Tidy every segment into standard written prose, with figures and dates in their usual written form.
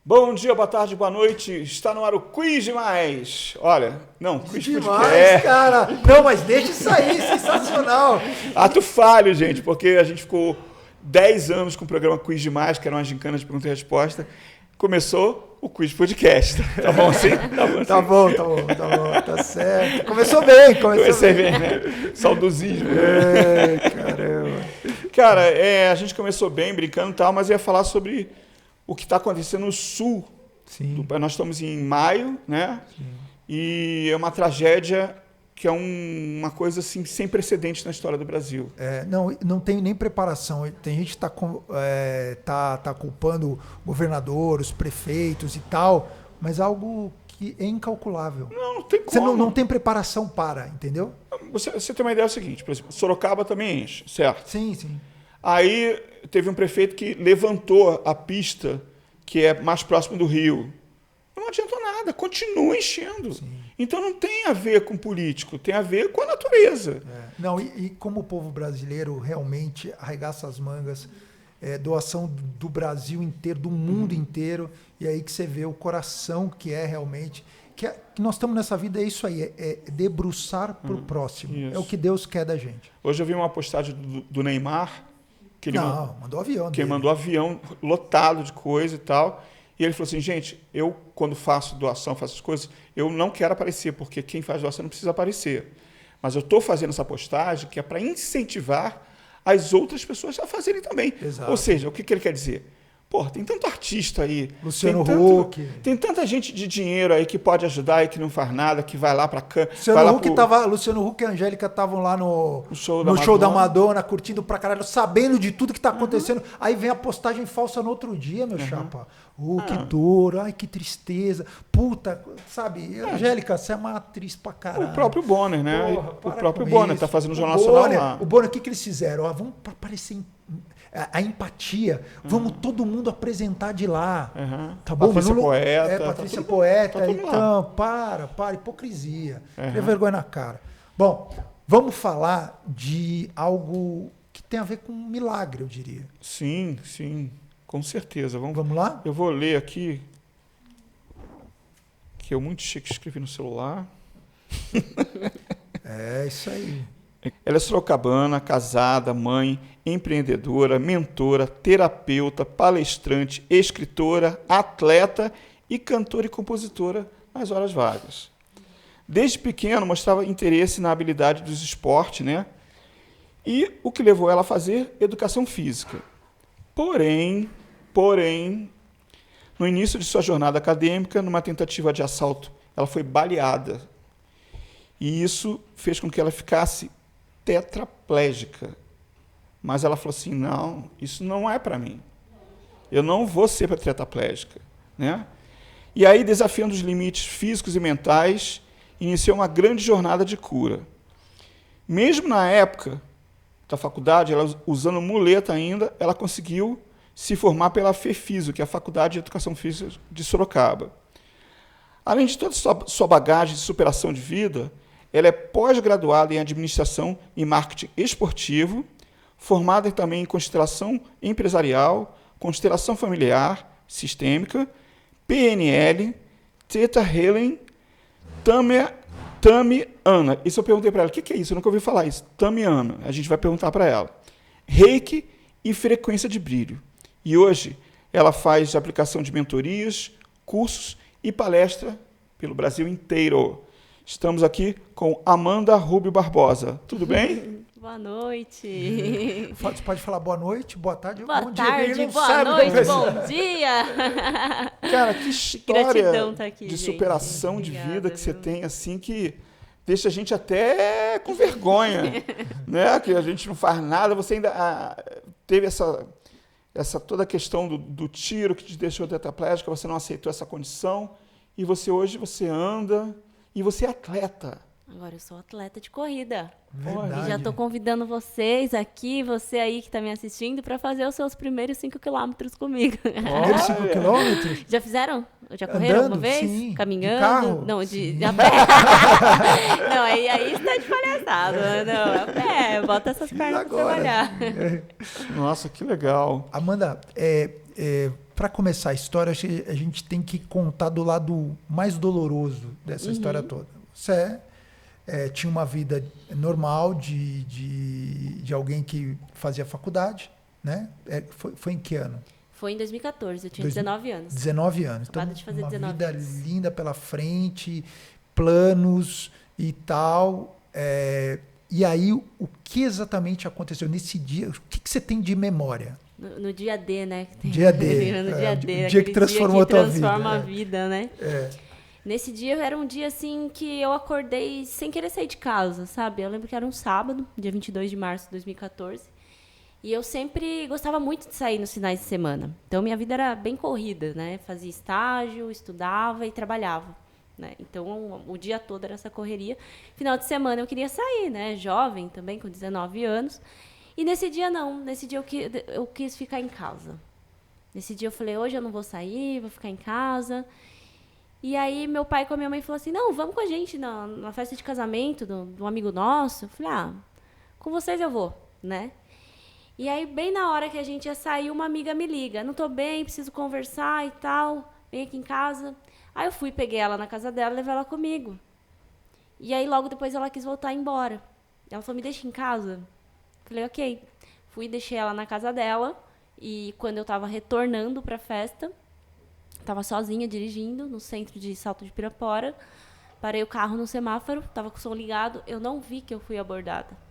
Bom dia, boa tarde, boa noite. Está no ar o Quiz Demais. Olha, não, Quiz Demais, Podcast. cara. Não, mas deixa isso aí, sensacional. Ato falho, gente, porque a gente ficou 10 anos com o programa Quiz Demais, que era uma gincana de pergunta e resposta. Começou o Quiz Podcast. Tá bom assim? Tá bom, tá certo. Começou bem, Comecei bem, né? Saudosismo. Caramba. Cara, a gente começou bem, brincando e tal, mas ia falar sobre o que está acontecendo no sul. Sim. Nós estamos em maio, né? Sim. E é uma tragédia que é uma coisa assim, sem precedentes na história do Brasil. Não tem nem preparação. Tem gente que tá culpando o governador, os prefeitos e tal, mas algo que é incalculável. Não tem como. Você não tem preparação para, entendeu? Você tem uma ideia seguinte, por exemplo, Sorocaba também enche, certo? Sim. Aí teve um prefeito que levantou a pista que é mais próximo do rio. Não adiantou nada, continua enchendo. Sim. Então não tem a ver com político, tem a ver com a natureza. Não, e como o povo brasileiro realmente arregaça as mangas, doação do Brasil inteiro, do mundo inteiro, e aí que você vê o coração que é realmente... Que nós estamos nessa vida, é isso aí, é debruçar para o próximo. Isso. É o que Deus quer da gente. Hoje eu vi uma postagem do Neymar, que ele mandou avião. Que ele mandou avião lotado de coisa e tal. E ele falou assim, gente, eu quando faço doação, faço as coisas, eu não quero aparecer, porque quem faz doação não precisa aparecer. Mas eu estou fazendo essa postagem que é para incentivar as outras pessoas a fazerem também. Exato. Ou seja, o que ele quer dizer? Pô, tem tanto artista aí. Luciano Huck. Tem tanta gente de dinheiro aí que pode ajudar e que não faz nada, que vai lá para cá. Luciano Huck e a Angélica estavam lá no show da Madonna, curtindo pra caralho, sabendo de tudo que tá acontecendo. Aí vem a postagem falsa no outro dia, meu chapa. Que dor, ai que tristeza. Puta, sabe? Angélica, você é uma atriz pra caralho. O próprio Bonner, né? Porra, o próprio Bonner isso. Tá fazendo o Jornal Nacional lá. O Bonner, o que eles fizeram? Vamos aparecer a empatia. Vamos todo mundo apresentar de lá. Tá bom? Patrícia Poeta. Patrícia Poeta. Tá então, para. Hipocrisia. Cria vergonha na cara. Bom, vamos falar de algo que tem a ver com um milagre, eu diria. Sim. Com certeza. Vamos lá? Eu vou ler aqui, que eu muito chique escrevi no celular. Isso aí. Ela é sorocabana, casada, mãe, empreendedora, mentora, terapeuta, palestrante, escritora, atleta e cantora e compositora nas horas vagas. Desde pequeno mostrava interesse na habilidade dos esportes, né? E o que levou ela a fazer educação física. Porém, no início de sua jornada acadêmica, numa tentativa de assalto, ela foi baleada. E isso fez com que ela ficasse tetraplégica. Mas ela falou assim, não, isso não é para mim. Eu não vou ser tetraplégica. Né? E aí, desafiando os limites físicos e mentais, iniciou uma grande jornada de cura. Mesmo na época da faculdade, ela usando muleta ainda, ela conseguiu se formar pela FEFISO, que é a Faculdade de Educação Física de Sorocaba. Além de toda a sua bagagem de superação de vida, ela é pós-graduada em Administração e Marketing Esportivo, formada também em Constelação Empresarial, Constelação Familiar, Sistêmica, PNL, Theta Healing, Tamiana. Isso eu perguntei para ela, o que é isso? Eu nunca ouvi falar isso. Tamiana. A gente vai perguntar para ela. Reiki e frequência de brilho. E hoje ela faz aplicação de mentorias, cursos e palestra pelo Brasil inteiro. Estamos aqui com Amanda Rubio Barbosa. Tudo bem? Boa noite. Você pode falar boa noite, boa tarde, boa bom tarde, dia. Boa noite, bom dia. Cara, que história tá aqui, de gente. superação Obrigada, de vida que você viu? tem, assim, que deixa a gente até com vergonha, né? Que a gente não faz nada. Você ainda teve essa toda a questão do tiro que te deixou tetraplégica, você não aceitou essa condição, e hoje você anda e você é atleta. Agora eu sou atleta de corrida. Verdade. E já estou convidando vocês aqui, você aí que está me assistindo, para fazer os seus primeiros 5 quilômetros comigo. Primeiros 5 quilômetros? Já fizeram? Já correram Andando, alguma vez? sim. Caminhando? De carro? Não, a pé. Não, aí está de palhaçada. Não, a pé. Bota essas pernas para trabalhar. Nossa, que legal. Amanda, para começar a história, acho que a gente tem que contar do lado mais doloroso dessa história toda. Você tinha uma vida normal de alguém que fazia faculdade, né? Foi em que ano? Foi em 2014, eu tinha 19 anos. 19 anos. Então, Acabado de fazer uma 19 vida anos. linda pela frente, planos e tal. E aí, o que exatamente aconteceu nesse dia? O que você tem de memória? No dia D, né? Dia D. No dia D. O dia que transformou a tua vida. Transforma a vida, né? É. Nesse dia era um dia assim que eu acordei sem querer sair de casa, sabe? Eu lembro que era um sábado, dia 22 de março de 2014. E eu sempre gostava muito de sair nos finais de semana. Então, minha vida era bem corrida, né? Fazia estágio, estudava e trabalhava, né? Então, o dia todo era essa correria. Final de semana eu queria sair, né? Jovem também, com 19 anos. E nesse dia, não. Nesse dia eu quis ficar em casa. Nesse dia eu falei, hoje eu não vou sair, vou ficar em casa. E aí, meu pai com a minha mãe falou assim, não, vamos com a gente na festa de casamento de um amigo nosso. Eu falei, com vocês eu vou, né? E aí, bem na hora que a gente ia sair, uma amiga me liga. Não tô bem, preciso conversar e tal. Vem aqui em casa. Aí eu fui, peguei ela na casa dela, levei ela comigo. E aí, logo depois, ela quis voltar embora. Ela falou, me deixa em casa. Falei, ok. Fui, deixei ela na casa dela. E quando eu tava retornando pra festa, tava sozinha dirigindo no centro de Salto de Pirapora. Parei o carro no semáforo, tava com o som ligado. Eu não vi que eu fui abordada.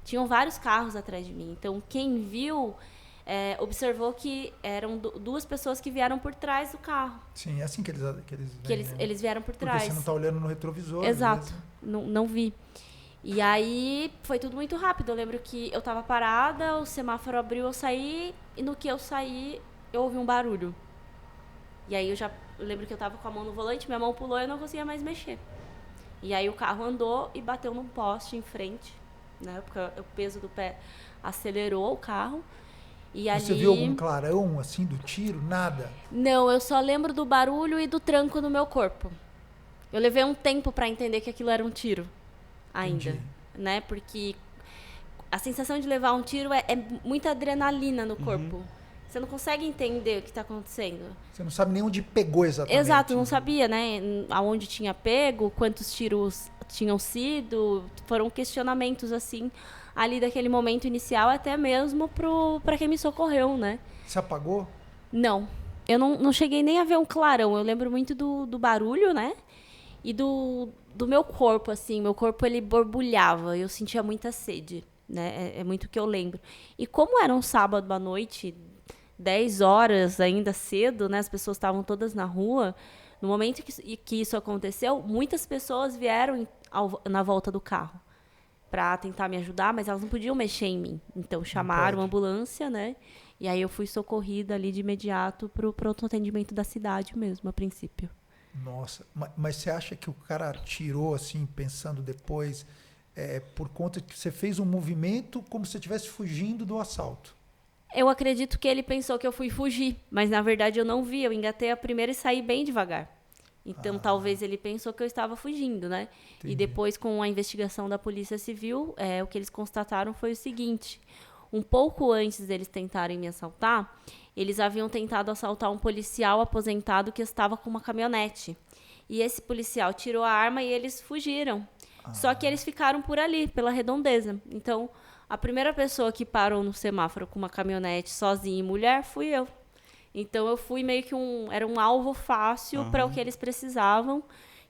Tinham vários carros atrás de mim. Então, quem viu observou que eram duas pessoas que vieram por trás do carro. Sim, é assim que eles vêm, eles vieram por trás. Porque você não está olhando no retrovisor. Exato. Não vi. E aí, foi tudo muito rápido. Eu lembro que eu estava parada, o semáforo abriu, eu saí. E no que eu saí, eu ouvi um barulho. E aí, eu lembro que eu estava com a mão no volante, minha mão pulou e eu não conseguia mais mexer. E aí, o carro andou e bateu num poste em frente. Né, porque o peso do pé acelerou o carro. E você ali... viu algum clarão, assim, do tiro? Nada? Não, eu só lembro do barulho e do tranco no meu corpo. Eu levei um tempo para entender que aquilo era um tiro ainda. Entendi. Né? Porque a sensação de levar um tiro é muita adrenalina no corpo. Você não consegue entender o que está acontecendo. Você não sabe nem onde pegou exatamente. Exato, não sabia, né? Aonde tinha pego, quantos tiros tinham sido. Foram questionamentos, assim, ali daquele momento inicial, até mesmo para quem me socorreu, né? Você apagou? Não. Eu não cheguei nem a ver um clarão. Eu lembro muito do barulho, né? E do meu corpo, assim. Meu corpo, ele borbulhava. Eu sentia muita sede, né? É muito o que eu lembro. E como era um sábado à noite... 10 horas ainda cedo, né? As pessoas estavam todas na rua. No momento que isso aconteceu, muitas pessoas vieram na volta do carro para tentar me ajudar, mas elas não podiam mexer em mim. Então chamaram a ambulância, né? E aí eu fui socorrida ali de imediato para o pronto atendimento da cidade mesmo, a princípio. Nossa, mas você acha que o cara atirou assim, pensando depois, por conta que você fez um movimento como se você estivesse fugindo do assalto? Eu acredito que ele pensou que eu fui fugir, mas na verdade eu não vi, eu engatei a primeira e saí bem devagar. Então talvez ele pensou que eu estava fugindo, né? Entendi. E depois, com a investigação da Polícia Civil, o que eles constataram foi o seguinte: um pouco antes deles tentarem me assaltar, eles haviam tentado assaltar um policial aposentado que estava com uma caminhonete. E esse policial tirou a arma e eles fugiram. Só que eles ficaram por ali, pela redondeza. Então... a primeira pessoa que parou no semáforo com uma caminhonete sozinha e mulher fui eu. Então eu fui meio que era um alvo fácil para o que eles precisavam,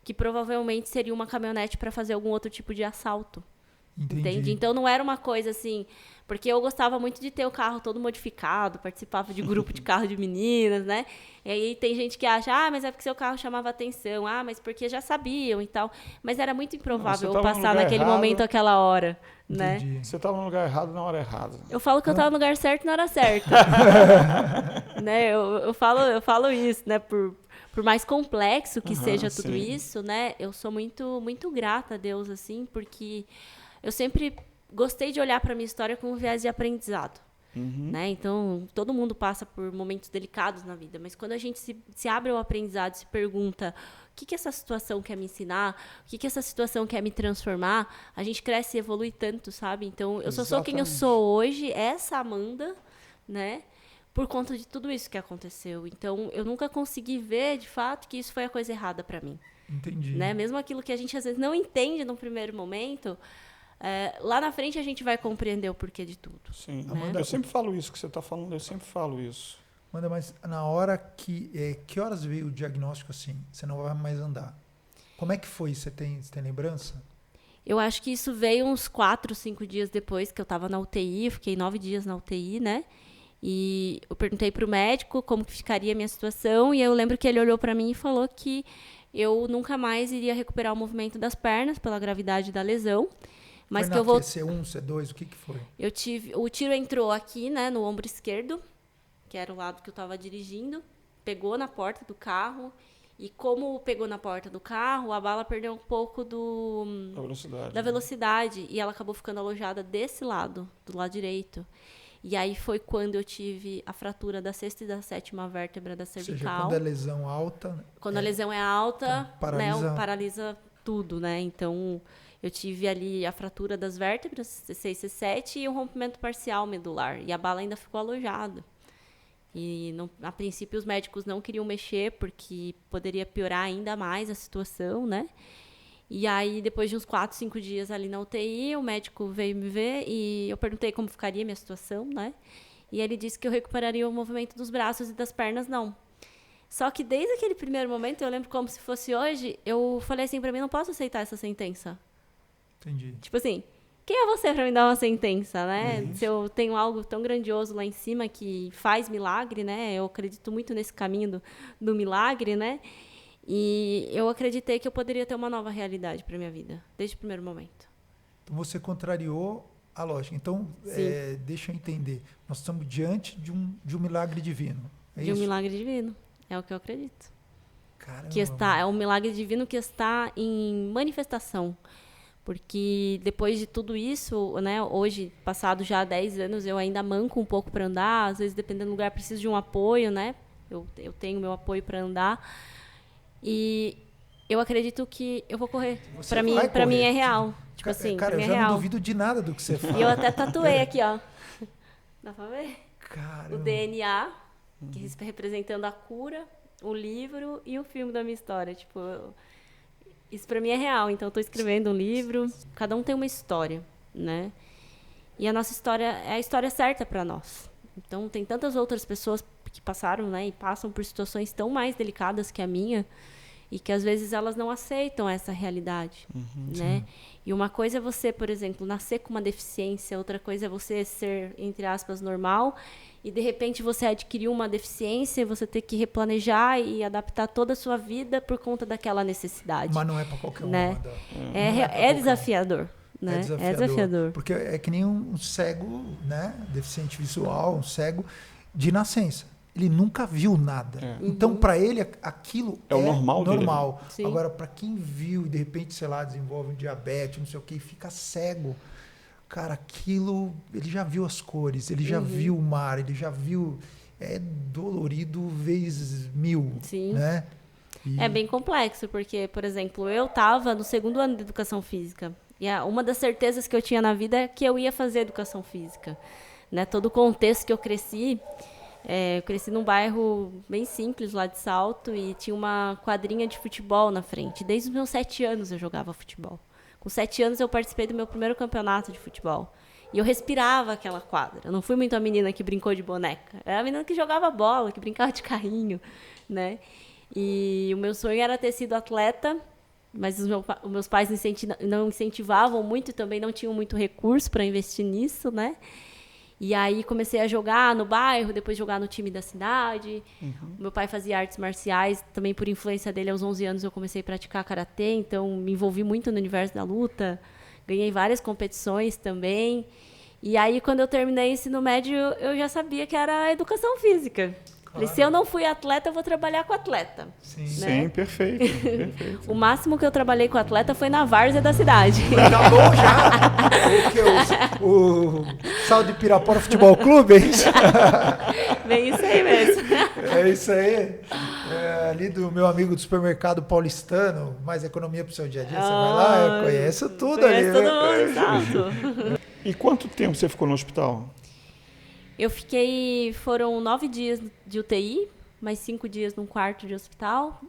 que provavelmente seria uma caminhonete para fazer algum outro tipo de assalto. Entende? Então não era uma coisa assim, porque eu gostava muito de ter o carro todo modificado, participava de grupo de carro de meninas, né? E aí tem gente que acha, mas é porque seu carro chamava atenção, mas porque já sabiam e tal. Mas era muito improvável eu passar naquele momento, aquela hora, né? Você estava no lugar errado na hora errada. Eu falo que eu estava no lugar certo na hora certa. Né? Eu falo isso, né? Por mais complexo que seja tudo isso, né? Eu sou muito, muito grata a Deus, assim, porque eu sempre gostei de olhar para minha história com um viés de aprendizado. Né? Então, todo mundo passa por momentos delicados na vida, mas quando a gente se abre ao aprendizado, se pergunta o que essa situação quer me ensinar, o que essa situação quer me transformar, a gente cresce e evolui tanto, sabe? Então, eu só sou quem eu sou hoje, essa Amanda, né? por conta de tudo isso que aconteceu. Então, eu nunca consegui ver, de fato, que isso foi a coisa errada para mim. Entendi. Né? Mesmo aquilo que a gente, às vezes, não entende no primeiro momento, lá na frente a gente vai compreender o porquê de tudo. Sim, né? Amanda, eu sempre falo isso que você está falando, eu sempre falo isso. Amanda, mas na hora que horas veio o diagnóstico assim? Você não vai mais andar. Como é que foi? Você tem lembrança? Eu acho que isso veio uns 4, 5 dias depois que eu estava na UTI, eu fiquei 9 dias na UTI, né? E eu perguntei para o médico como que ficaria a minha situação, e eu lembro que ele olhou para mim e falou que eu nunca mais iria recuperar o movimento das pernas pela gravidade da lesão. Mas foi que eu vou... C1, C2, o que foi? O tiro entrou aqui, né, no ombro esquerdo, que era o lado que eu estava dirigindo, pegou na porta do carro, e como pegou na porta do carro, a bala perdeu um pouco da velocidade, e ela acabou ficando alojada desse lado, do lado direito. E aí foi quando eu tive a fratura da 6ª e da 7ª vértebra da cervical. Ou seja, quando a lesão alta... Quando a lesão é alta, então, paralisa tudo, né? Então, eu tive ali a fratura das vértebras, C6 e C7, e o rompimento parcial medular. E a bala ainda ficou alojada. E, a princípio, os médicos não queriam mexer, porque poderia piorar ainda mais a situação, né? E aí, depois de uns 4, 5 dias ali na UTI, o médico veio me ver e eu perguntei como ficaria a minha situação, né? E ele disse que eu recuperaria o movimento dos braços e das pernas, não. Só que desde aquele primeiro momento, eu lembro como se fosse hoje, eu falei assim pra mim, não posso aceitar essa sentença. Entendi. Tipo assim, quem é você pra me dar uma sentença, né? Se eu tenho algo tão grandioso lá em cima que faz milagre, né? Eu acredito muito nesse caminho do milagre, né? E eu acreditei que eu poderia ter uma nova realidade para minha vida, desde o primeiro momento. Então você contrariou a lógica. Então, deixa eu entender. Nós estamos diante de um milagre divino. É isso? Um milagre divino. É o que eu acredito. Caramba. É um milagre divino que está em manifestação. Porque depois de tudo isso, né, hoje, passado já 10 anos, eu ainda manco um pouco para andar. Às vezes, dependendo do lugar, preciso de um apoio, né? Eu tenho meu apoio para andar. E eu acredito que eu vou correr. Pra mim é real. Tipo assim, cara, pra mim eu já é real. não duvido de nada do que você fala. E eu até tatuei aqui, ó. Dá pra ver? Caramba. O DNA, que representando a cura, o livro e o filme da minha história. Tipo, isso pra mim é real. Então eu tô escrevendo um livro. Cada um tem uma história, né? E a nossa história é a história certa pra nós. Então tem tantas outras pessoas que passaram, né, e passam por situações tão mais delicadas que a minha, e que às vezes elas não aceitam essa realidade, né? Sim. E uma coisa é você, por exemplo, nascer com uma deficiência, outra coisa é você ser, entre aspas, normal, e de repente você adquiriu uma deficiência e você ter que replanejar e adaptar toda a sua vida por conta daquela necessidade. Mas não é para qualquer um, né? É desafiador. Né? É desafiador. Porque é que nem um cego, né? Deficiente visual, um cego de nascença. Ele nunca viu nada. Então, para ele, aquilo é o normal. Agora, para quem viu e, de repente, sei lá, desenvolve um diabetes, não sei o que, e fica cego, cara, aquilo... Ele já viu as cores, ele já viu o mar, ele já viu... É dolorido vezes 1000, Sim. né? É bem complexo, porque, por exemplo, eu estava no 2º ano de Educação Física. E uma das certezas que eu tinha na vida é que eu ia fazer Educação Física. Né? Todo o contexto que eu cresci... eu cresci num bairro bem simples lá de Salto e tinha uma quadrinha de futebol na frente. Desde os meus 7 anos eu jogava futebol. Com 7 anos eu participei do meu primeiro campeonato de futebol. E eu respirava aquela quadra. Eu não fui muito a menina que brincou de boneca. Era a menina que jogava bola, que brincava de carrinho, né? E o meu sonho era ter sido atleta, mas os meus pais não incentivavam muito e também não tinham muito recurso para investir nisso, né? E aí comecei a jogar no bairro, depois jogar no time da cidade. Meu pai fazia artes marciais, também por influência dele, aos 11 anos eu comecei a praticar karatê, então me envolvi muito no universo da luta. Ganhei várias competições também. E aí, quando eu terminei o ensino médio, eu já sabia que era educação física. Falei, se eu não fui atleta, eu vou trabalhar com atleta. Sim, né? Sim, perfeito. O máximo que eu trabalhei com atleta foi na várzea da cidade. Tá bom já? O Sal de Pirapora Futebol Clube, é isso? Bem isso aí mesmo. É isso aí. Ali do meu amigo do supermercado paulistano, mais economia pro seu dia a dia, você vai lá, eu conheço tudo ali. Todo mundo, exato. E quanto tempo você ficou no hospital? Foram 9 dias de UTI, mais 5 dias num quarto de hospital.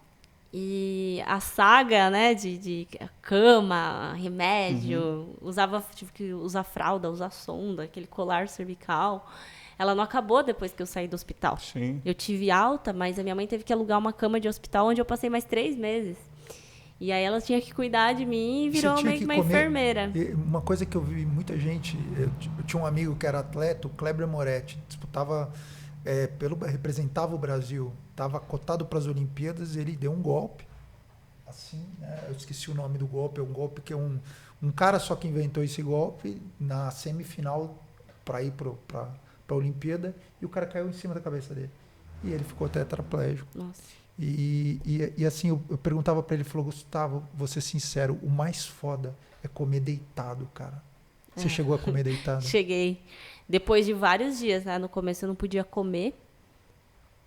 E a saga, né, de cama, remédio, tive que usar fralda, usar sonda, aquele colar cervical. Ela não acabou depois que eu saí do hospital. Sim. Eu tive alta, mas a minha mãe teve que alugar uma cama de hospital onde eu passei mais 3 meses. E aí ela tinha que cuidar de mim e virou meio que uma enfermeira. Uma coisa que eu vi muita gente... Eu tinha um amigo que era atleta, o Kleber Moretti, disputava... representava o Brasil, estava cotado para as Olimpíadas, ele deu um golpe, assim, né? Eu esqueci o nome do golpe, é um golpe que é um cara só que inventou esse golpe na semifinal para ir para a Olimpíada, e o cara caiu em cima da cabeça dele. E ele ficou tetraplégico. Nossa. E assim, eu perguntava para ele, falou, Gustavo, vou ser sincero, o mais foda é comer deitado, cara. Você chegou a comer deitado? Cheguei. Depois de vários dias, né? No começo eu não podia comer,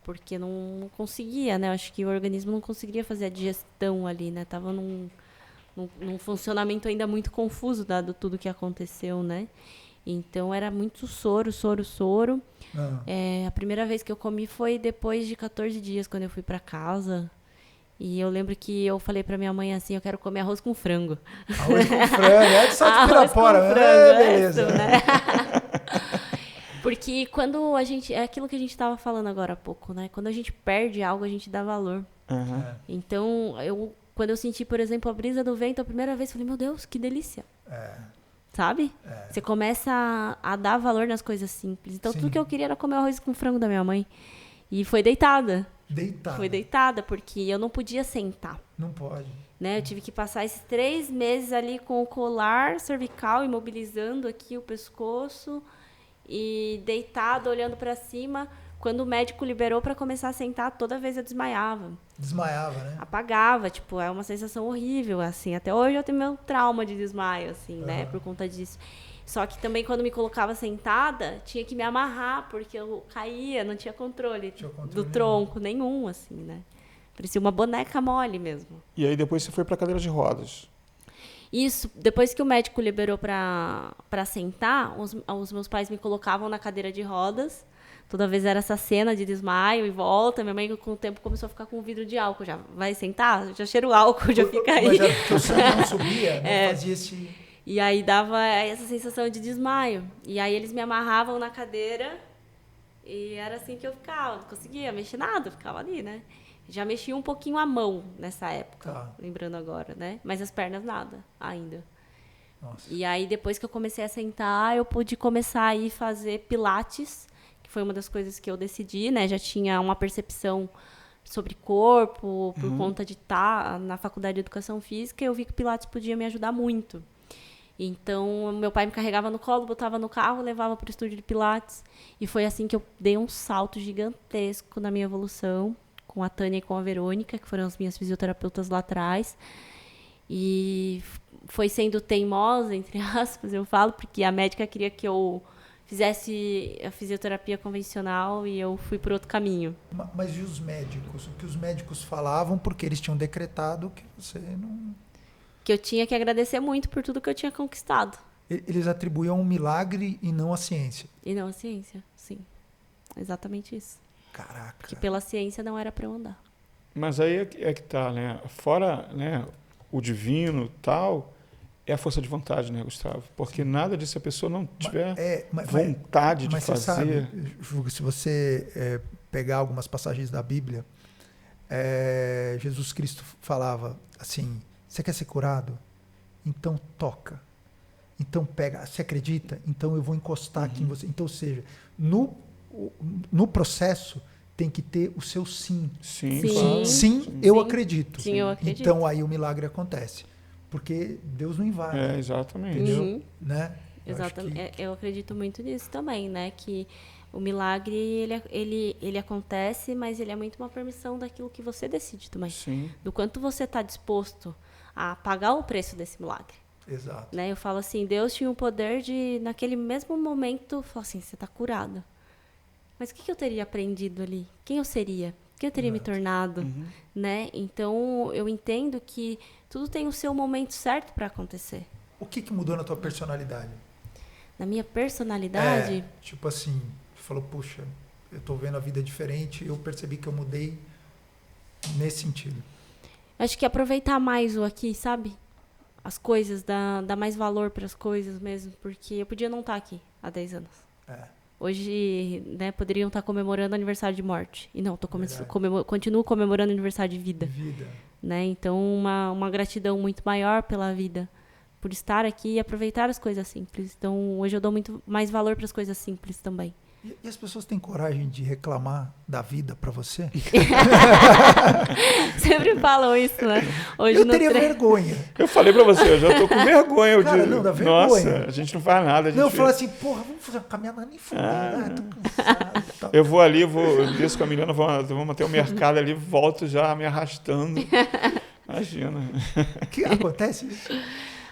porque não conseguia, né? Eu acho que o organismo não conseguiria fazer a digestão ali, né? Tava num funcionamento ainda muito confuso, dado tudo que aconteceu, né? Então, era muito soro. A primeira vez que eu comi foi depois de 14 dias, quando eu fui para casa. E eu lembro que eu falei pra minha mãe assim, eu quero comer arroz com frango. Arroz com frango, é de só de Pirapora, beleza. Né? Porque quando a gente... É aquilo que a gente estava falando agora há pouco, né? Quando a gente perde algo, a gente dá valor. Uhum. Então, quando eu senti, por exemplo, a brisa do vento, a primeira vez, eu falei, meu Deus, que delícia. Sabe? Você começa a dar valor nas coisas simples. Então, tudo que eu queria era comer arroz com frango da minha mãe. E foi deitada. Foi deitada, porque eu não podia sentar. Não pode. Né? Eu tive que passar esses 3 meses ali com o colar cervical, imobilizando aqui o pescoço e deitada, olhando para cima. Quando o médico liberou para começar a sentar, toda vez eu desmaiava. Desmaiava, né? Apagava, tipo, é uma sensação horrível, assim. Até hoje eu tenho meu trauma de desmaio, assim, né? Por conta disso. Só que também quando me colocava sentada, tinha que me amarrar, porque eu caía, não tinha controle do tronco nenhum, assim, né? Parecia uma boneca mole mesmo. E aí depois você foi para cadeira de rodas. Isso, depois que o médico liberou para sentar, os meus pais me colocavam na cadeira de rodas. Toda vez era essa cena de desmaio e volta. Minha mãe, com o tempo, começou a ficar com vidro de álcool. Já vai sentar? Já cheira o álcool, já fica aí. Mas o sangue não subia, não fazia esse... E aí dava essa sensação de desmaio. E aí eles me amarravam na cadeira e era assim que eu ficava. Não conseguia mexer nada, eu ficava ali, né? Já mexia um pouquinho a mão nessa época, lembrando agora, né? Mas as pernas nada ainda. Nossa. E aí depois que eu comecei a sentar, eu pude começar a ir fazer pilates, que foi uma das coisas que eu decidi, né? Já tinha uma percepção sobre corpo, por conta de estar na faculdade de educação física, eu vi que o pilates podia me ajudar muito. Então, meu pai me carregava no colo, botava no carro, levava para o estúdio de pilates. E foi assim que eu dei um salto gigantesco na minha evolução, com a Tânia e com a Verônica, que foram as minhas fisioterapeutas lá atrás. E foi sendo teimosa, entre aspas, eu falo, porque a médica queria que eu fizesse a fisioterapia convencional e eu fui por outro caminho. Mas e os médicos? O que os médicos falavam, porque eles tinham decretado que você não... Que eu tinha que agradecer muito por tudo que eu tinha conquistado. Eles atribuíam um milagre e não a ciência. E não a ciência, sim. Exatamente isso. Caraca. Que pela ciência não era para eu andar. Mas aí é que tá, né? Fora, né, o divino e tal, é a força de vontade, né, Gustavo? Porque nada disso, se a pessoa não tiver vontade de fazer... Mas você sabe, Ju, se você pegar algumas passagens da Bíblia, Jesus Cristo falava assim... Você quer ser curado? Então toca. Então pega. Você acredita? Então eu vou encostar aqui em você. Então, ou seja, no processo tem que ter o seu sim. Sim, sim, claro. Sim, eu acredito. Sim, eu acredito. Então aí o milagre acontece. Porque Deus não invade. Exatamente. Entendeu? Né? Exatamente. Eu acredito muito nisso também, né? Que o milagre, ele acontece, mas ele é muito uma permissão daquilo que você decide também. Sim. Do quanto você está disposto a pagar o preço desse milagre. Exato. Né? Eu falo assim, Deus tinha o poder de, naquele mesmo momento, falar assim, você está curado. Mas o que eu teria aprendido ali? Quem eu seria? O que eu teria me tornado? Né? Então, eu entendo que tudo tem o seu momento certo para acontecer. O que mudou na tua personalidade? Na minha personalidade? Tipo assim, falou, puxa, eu tô vendo a vida diferente, eu percebi que eu mudei nesse sentido? Acho que aproveitar mais o aqui, sabe? As coisas, dar mais valor para as coisas mesmo, porque eu podia não estar aqui há 10 anos. Hoje, né, poderiam estar comemorando aniversário de morte. E não, continuo comemorando aniversário de vida. Né? Então, uma gratidão muito maior pela vida, por estar aqui e aproveitar as coisas simples. Então, hoje eu dou muito mais valor para as coisas simples também. E as pessoas têm coragem de reclamar da vida pra você? Sempre falam isso, né? Hoje eu teria vergonha. Eu falei pra você, eu já tô com vergonha. Cara, não, dá vergonha. Nossa, a gente não faz nada. Não, eu falo assim, porra, vamos fazer uma caminhada nem fudendo. Tô cansado. Tal. Eu vou ali, eu desço com a Milena, vamos até o mercado ali, volto já me arrastando. Imagina. Que acontece isso?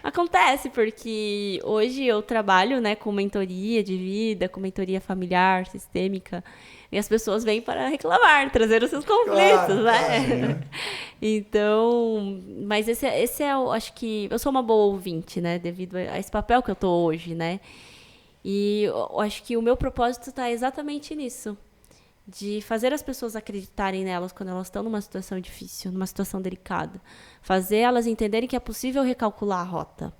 Acontece, porque hoje eu trabalho, né, com mentoria de vida, com mentoria familiar, sistêmica, e as pessoas vêm para reclamar, trazer os seus conflitos, né? Então, mas esse é, eu acho que eu sou uma boa ouvinte, né, devido a esse papel que eu tô hoje, né? E eu acho que o meu propósito está exatamente nisso, de fazer as pessoas acreditarem nelas quando elas estão numa situação difícil, numa situação delicada. Fazer elas entenderem que é possível recalcular a rota.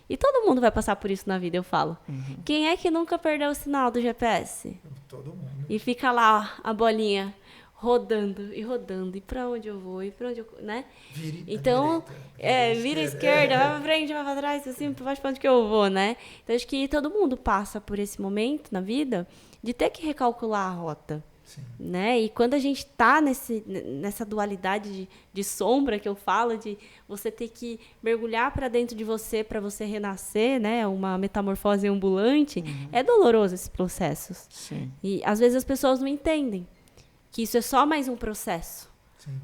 E todo mundo vai passar por isso na vida, eu falo. Quem é que nunca perdeu o sinal do GPS? Todo mundo. E fica lá a bolinha rodando e rodando. E para onde eu vou? E para onde eu... né? Então, vira à esquerda, vai para frente, vai para trás, assim, vai para onde que eu vou, né? Então, acho que todo mundo passa por esse momento na vida de ter que recalcular a rota. Né? E quando a gente está nessa dualidade de sombra que eu falo, de você ter que mergulhar para dentro de você para você renascer, né? Uma metamorfose ambulante, é doloroso esse processo. Sim. E às vezes as pessoas não entendem que isso é só mais um processo.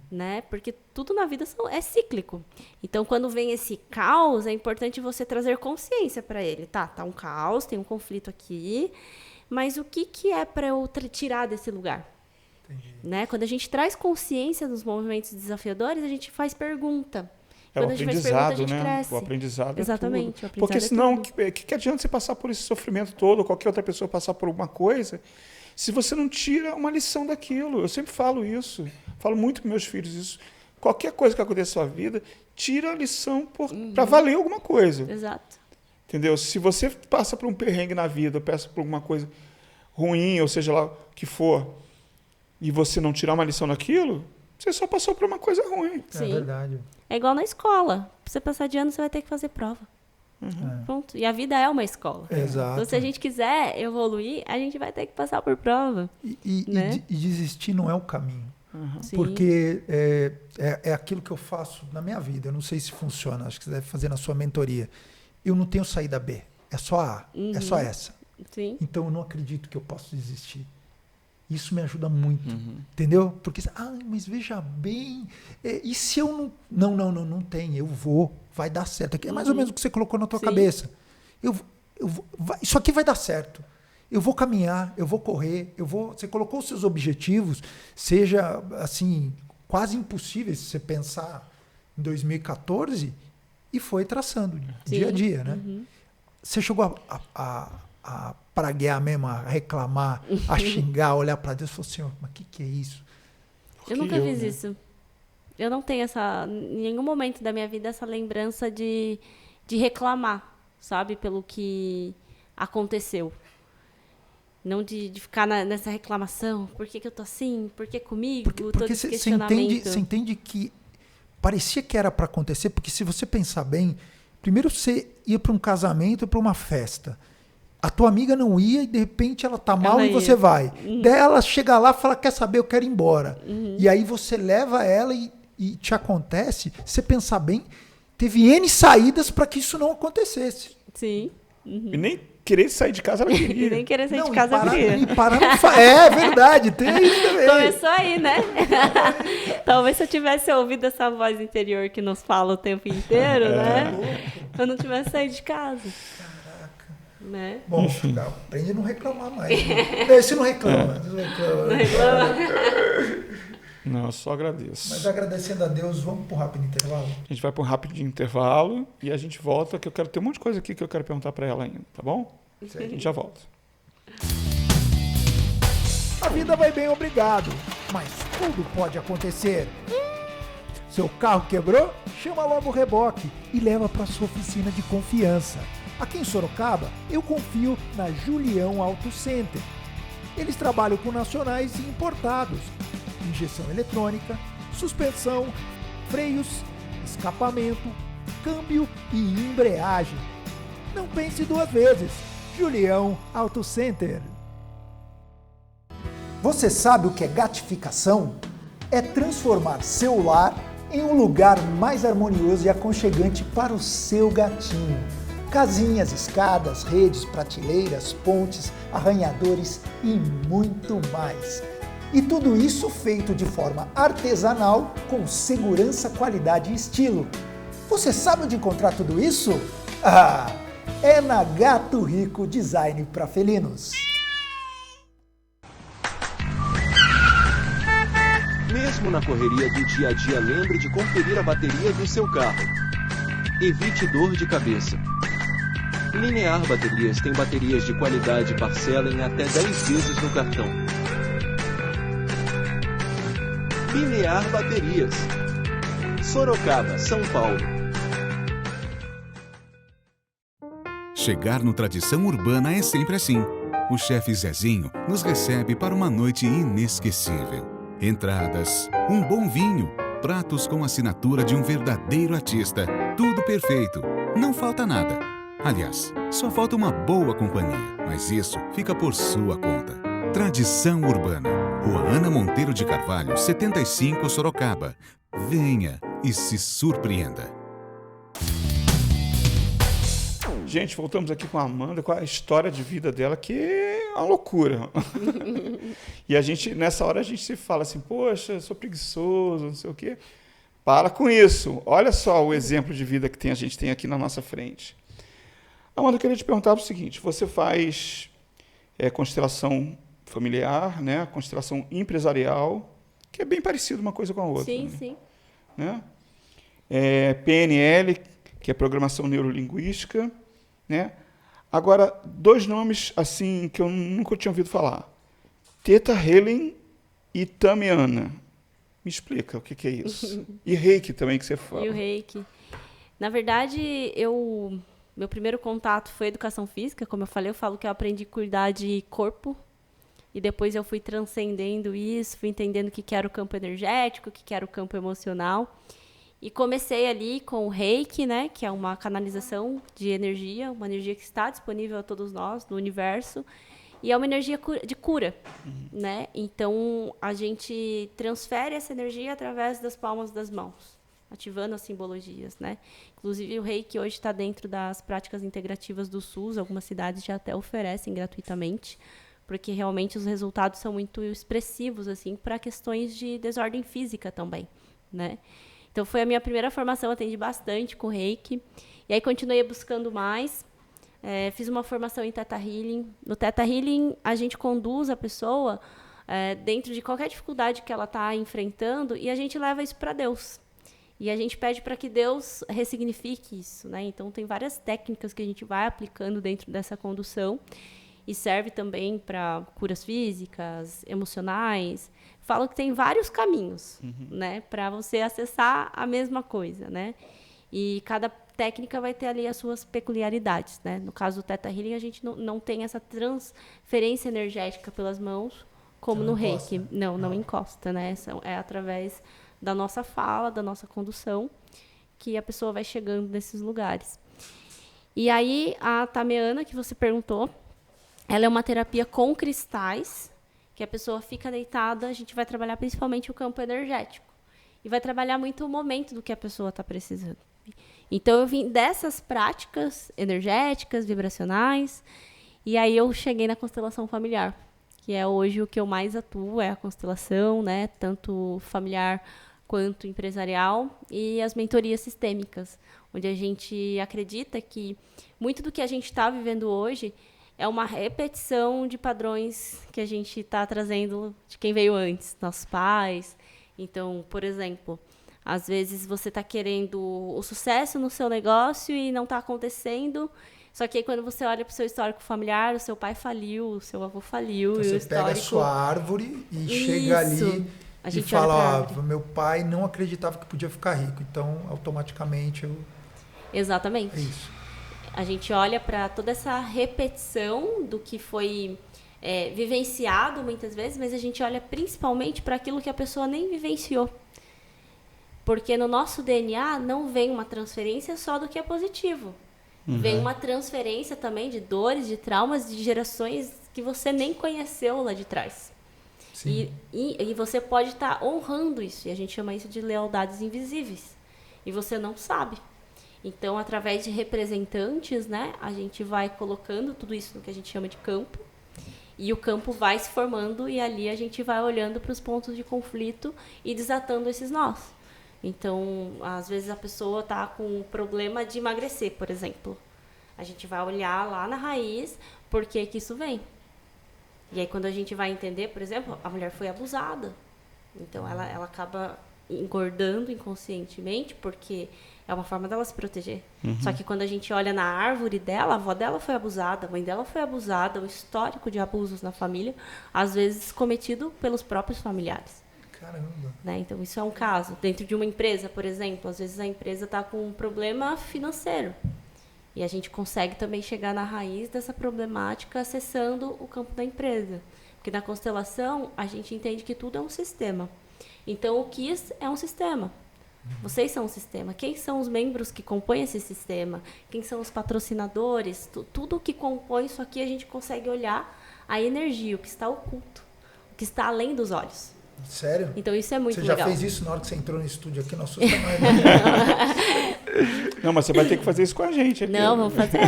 Né? Porque tudo na vida é cíclico. Então, quando vem esse caos, é importante você trazer consciência para ele. Tá um caos, tem um conflito aqui, mas o que é para eu tirar desse lugar? Né? Quando a gente traz consciência dos movimentos desafiadores, a gente faz pergunta. Quando o aprendizado, a gente cresce. O aprendizado Exatamente. É tudo. Porque senão, que adianta você passar por esse sofrimento todo, ou qualquer outra pessoa passar por alguma coisa, se você não tira uma lição daquilo? Eu sempre falo isso. Falo muito com meus filhos isso. Qualquer coisa que aconteça na sua vida, tira a lição para valer alguma coisa. Exato. Entendeu? Se você passa por um perrengue na vida, passa por alguma coisa ruim, ou seja lá o que for, e você não tirar uma lição daquilo, você só passou por uma coisa ruim. Sim. É verdade. É igual na escola. Pra você passar de ano, você vai ter que fazer prova. Pronto. E a vida é uma escola. Exato. Então, se a gente quiser evoluir, a gente vai ter que passar por prova. E desistir não é o caminho. Sim. Porque é aquilo que eu faço na minha vida. Eu não sei se funciona, acho que você deve fazer na sua mentoria. Eu não tenho saída B, é só A, é só essa. Sim. Então eu não acredito que eu possa desistir. Isso me ajuda muito, entendeu? Porque, mas veja bem, e se eu não... Não tem, eu vou, vai dar certo. É mais ou menos o que você colocou na tua cabeça. Isso aqui vai dar certo. Eu vou caminhar, eu vou correr, você colocou os seus objetivos, seja assim, quase impossíveis se você pensar em 2014, e foi traçando dia a dia, né? Você chegou a praguear mesmo, a reclamar, a xingar, a olhar para Deus e falar, Senhor, mas o que é isso? Eu nunca fiz isso. Eu não tenho em nenhum momento da minha vida, essa lembrança de reclamar, sabe? Pelo que aconteceu. Não de ficar nessa reclamação. Por que eu tô assim? Por que comigo? Porque você entende que parecia que era para acontecer, porque se você pensar bem, primeiro você ia para um casamento, para uma festa. A tua amiga não ia e de repente ela tá mal e você vai. Daí ela chega lá e fala, quer saber, eu quero ir embora. E aí você leva ela e te acontece, se você pensar bem, teve N saídas para que isso não acontecesse. Sim. E nem querer sair de casa ela queria. E nem querer sair de casa ela queria. É verdade, tem isso também. Começou aí, né? Talvez se eu tivesse ouvido essa voz interior que nos fala o tempo inteiro, né? Eu não tivesse saído de casa. Caraca. Né? Bom, aprende a não reclamar mais. Né? Você não reclama. Não reclama. Não, eu só agradeço. Mas agradecendo a Deus, vamos para um rápido intervalo? A gente vai para um rápido intervalo e a gente volta, que eu quero ter um monte de coisa aqui que eu quero perguntar para ela ainda, tá bom? Certo. A gente já volta. A vida vai bem, obrigado, mas tudo pode acontecer. Seu carro quebrou? Chama logo o reboque e leva para sua oficina de confiança. Aqui em Sorocaba, eu confio na Julião Auto Center. Eles trabalham com nacionais e importados, injeção eletrônica, suspensão, freios, escapamento, câmbio e embreagem. Não pense duas vezes. Julião Auto Center. Você sabe o que é gatificação? É transformar seu lar em um lugar mais harmonioso e aconchegante para o seu gatinho. Casinhas, escadas, redes, prateleiras, pontes, arranhadores e muito mais. E tudo isso feito de forma artesanal, com segurança, qualidade e estilo. Você sabe onde encontrar tudo isso? É na Gato Rico Design para Felinos. Mesmo na correria do dia a dia, lembre de conferir a bateria do seu carro. Evite dor de cabeça. Linear Baterias tem baterias de qualidade e parcela em até 10 vezes no cartão. Linear Baterias. Sorocaba, São Paulo. Chegar no Tradição Urbana é sempre assim. O chefe Zezinho nos recebe para uma noite inesquecível. Entradas, um bom vinho, pratos com assinatura de um verdadeiro artista. Tudo perfeito, não falta nada. Aliás, só falta uma boa companhia, mas isso fica por sua conta. Tradição Urbana, Rua Ana Monteiro de Carvalho, 75, Sorocaba. Venha e se surpreenda. Gente, voltamos aqui com a Amanda, com a história de vida dela, que é uma loucura. E a gente, nessa hora, a gente se fala assim, poxa, eu sou preguiçoso, não sei o quê. Para com isso. Olha só o exemplo de vida que a gente tem aqui na nossa frente. Amanda, eu queria te perguntar o seguinte, você faz constelação familiar, né? Constelação empresarial, que é bem parecido uma coisa com a outra. Sim, né? sim. Né? PNL, que é Programação Neurolinguística, né? Agora, dois nomes assim que eu nunca tinha ouvido falar. Theta Healing e Tamiana. Me explica o que é isso. E Reiki também que você fala. E o Reiki. Na verdade, meu primeiro contato foi educação física. Como eu falei, eu falo que eu aprendi a cuidar de corpo. E depois eu fui transcendendo isso, fui entendendo o que era o campo energético, o que era o campo emocional. E comecei ali com o Reiki, né, que é uma canalização de energia, uma energia que está disponível a todos nós, no universo, e é uma energia de cura, né? Então, a gente transfere essa energia através das palmas das mãos, ativando as simbologias, né? Inclusive, o Reiki hoje está dentro das práticas integrativas do SUS, algumas cidades já até oferecem gratuitamente, porque realmente os resultados são muito expressivos, assim, para questões de desordem física também, né? Então, foi a minha primeira formação, atendi bastante com Reiki. E aí, continuei buscando mais. Fiz uma formação em Theta Healing. No Theta Healing, a gente conduz a pessoa dentro de qualquer dificuldade que ela está enfrentando e a gente leva isso para Deus. E a gente pede para que Deus ressignifique isso, né? Então, tem várias técnicas que a gente vai aplicando dentro dessa condução. E serve também para curas físicas, emocionais. Falo que tem vários caminhos, né, para você acessar a mesma coisa, né? E cada técnica vai ter ali as suas peculiaridades, né? No caso do Theta Healing, a gente não tem essa transferência energética pelas mãos, como no Reiki. Não encosta, né? É através da nossa fala, da nossa condução, que a pessoa vai chegando nesses lugares. E aí, a Tamiana, que você perguntou, ela é uma terapia com cristais, que a pessoa fica deitada, a gente vai trabalhar principalmente o campo energético. E vai trabalhar muito o momento do que a pessoa está precisando. Então, eu vim dessas práticas energéticas, vibracionais, e aí eu cheguei na constelação familiar, que é hoje o que eu mais atuo, é a constelação, né, tanto familiar quanto empresarial, e as mentorias sistêmicas, onde a gente acredita que muito do que a gente está vivendo hoje é uma repetição de padrões que a gente está trazendo de quem veio antes, nossos pais. Então, por exemplo, às vezes você está querendo o sucesso no seu negócio e não está acontecendo, Só que aí quando você olha para o seu histórico familiar, o seu pai faliu, o seu avô faliu. Então, e o você histórico... pega a sua árvore e Isso. chega ali A e gente olha pra fala, árvore. meu pai não acreditava que podia ficar rico, então automaticamente é Exatamente. isso. A gente olha para toda essa repetição do que foi vivenciado muitas vezes, mas a gente olha principalmente para aquilo que a pessoa nem vivenciou. Porque no nosso DNA não vem uma transferência só do que é positivo. Vem uma transferência também de dores, de traumas, de gerações que você nem conheceu lá de trás. Sim. E você pode estar honrando isso. E a gente chama isso de lealdades invisíveis. E você não sabe. Então, através de representantes, né, a gente vai colocando tudo isso no que a gente chama de campo. E o campo vai se formando e ali a gente vai olhando para os pontos de conflito e desatando esses nós. Então, às vezes a pessoa está com um problema de emagrecer, por exemplo. A gente vai olhar lá na raiz por que isso vem. E aí, quando a gente vai entender, por exemplo, a mulher foi abusada. Então, ela acaba engordando inconscientemente porque é uma forma dela se proteger. Só que quando a gente olha na árvore dela, a avó dela foi abusada, a mãe dela foi abusada, o histórico de abusos na família, às vezes cometido pelos próprios familiares. Caramba. Né? Então, isso é um caso. Dentro de uma empresa, por exemplo, às vezes a empresa está com um problema financeiro. E a gente consegue também chegar na raiz dessa problemática acessando o campo da empresa. Porque na constelação, a gente entende que tudo é um sistema. Então, o KISS é um sistema. Vocês são um sistema. Quem são os membros que compõem esse sistema? Quem são os patrocinadores? Tudo que compõe isso aqui, a gente consegue olhar a energia, o que está oculto, o que está além dos olhos. Sério? Então, isso é muito Você já legal. fez isso na hora que você entrou no estúdio aqui? Não assusta mais. Não, mas você vai ter que fazer isso com a gente. Aqui. Não, vamos fazer.